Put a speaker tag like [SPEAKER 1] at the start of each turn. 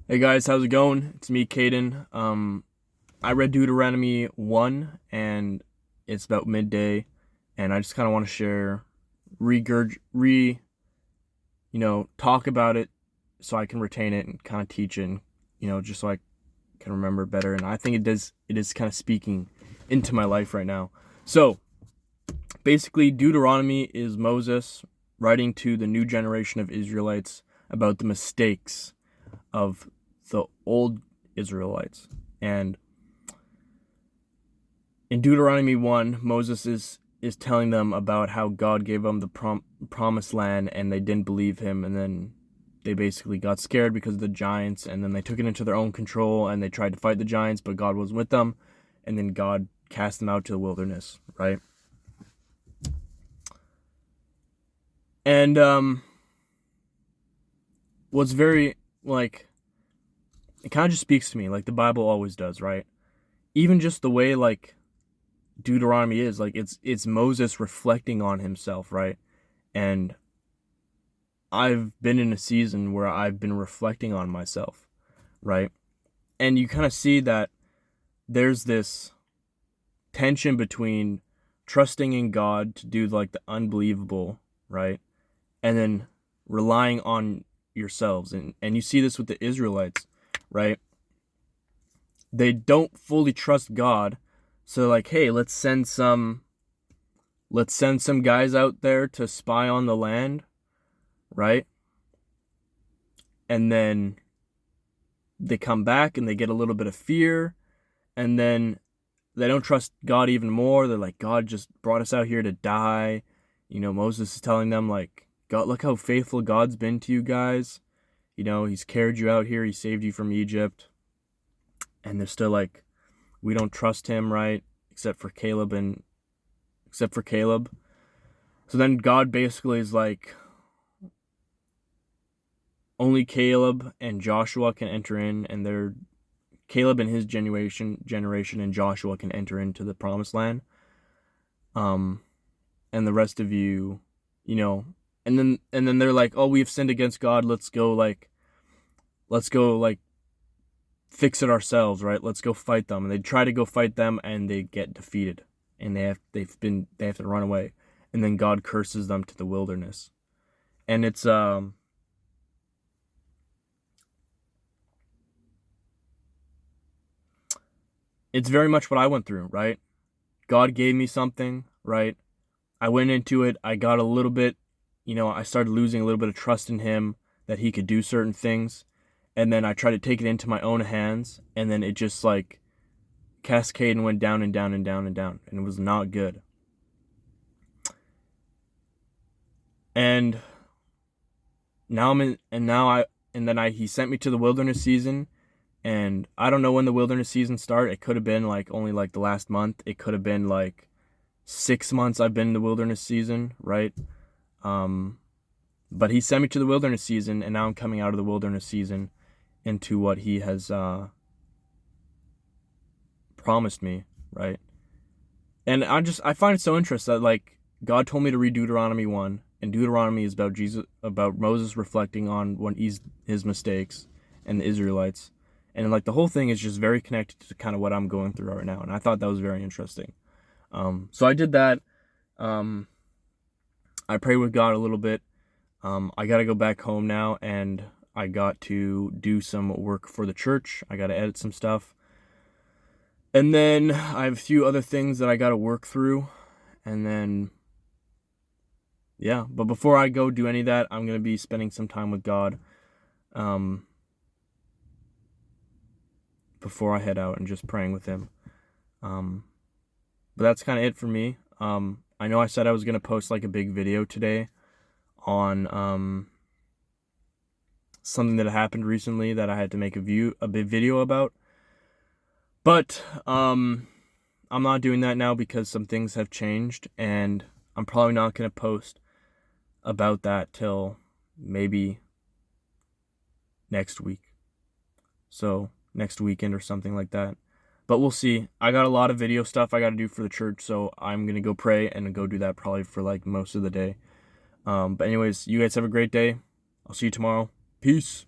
[SPEAKER 1] Hey guys, how's it going? It's me, Caden. I read Dueteronomy 1 and it's about midday, and I just kind of want to share, talk about it so I can retain it and kind of teach it, and, just so I can remember better. And I think it is kind of speaking into my life right now. So basically, Deuteronomy is Moses writing to the new generation of Israelites about the mistakes of the old Israelites. And in Deuteronomy 1, Moses is telling them about how God gave them the promised land and they didn't believe him, and then they basically got scared because of the giants, and then they took it into their own control and they tried to fight the giants, but God was with them, and then God cast them out to the wilderness, right? And what's very, like, it kind of just speaks to me like the Bible always does, right? Even just the way, like, Deuteronomy is, like, it's Moses reflecting on himself, right? And I've been in a season where I've been reflecting on myself, right? And you kind of see that there's this tension between trusting in God to do like the unbelievable, right? And then relying on yourselves. And you see this with the Israelites, right? They don't fully trust God. So like, hey, let's send some guys out there to spy on the land, right? And then they come back and they get a little bit of fear, and then they don't trust God even more. They're like, God just brought us out here to die. Moses is telling them, like, God, look how faithful God's been to you guys. He's carried you out here. He saved you from Egypt. And they're still like, we don't trust him, right? Except for Caleb. So then God basically is like, only Caleb and Joshua can enter in, and Caleb and his generation and Joshua can enter into the promised land. And the rest of you, you know, and then they're like, oh, we've sinned against God. Let's go fix it ourselves, right? Let's go fight them. And they try to go fight them and they get defeated, and they have to run away. And then God curses them to the wilderness. And it's very much what I went through, right? God gave me something, right? I went into it. I got a little bit, I started losing a little bit of trust in him that he could do certain things. And then I tried to take it into my own hands. And then it just like cascade and went down and down and down and down. And it was not good. And now I'm in, and now I, and then he sent me to the wilderness season. And I don't know when the wilderness season started. It could have been like only like the last month. It could have been like 6 months I've been in the wilderness season, right? Um, but he sent me to the wilderness season, and now I'm coming out of the wilderness season into what he has promised me, right? And I find it so interesting that like God told me to read Deuteronomy 1, and Deuteronomy is about Moses reflecting on his mistakes and the Israelites, and like the whole thing is just very connected to kind of what I'm going through right now, and I thought that was very interesting. So I did that. Um, I prayed with God a little bit. I got to go back home now, and I got to do some work for the church. I got to edit some stuff. And then I have a few other things that I got to work through. And then, yeah. But before I go do any of that, I'm going to be spending some time with God um, before I head out and just praying with him. Um, but that's kind of it for me. I know I said I was going to post like a big video today on something that happened recently that I had to make a big video about. But I'm not doing that now because some things have changed, and I'm probably not going to post about that till maybe next week. So next weekend or something like that. But we'll see. I got a lot of video stuff I got to do for the church, so I'm going to go pray and go do that probably for like most of the day. But anyways, you guys have a great day. I'll see you tomorrow. Peace.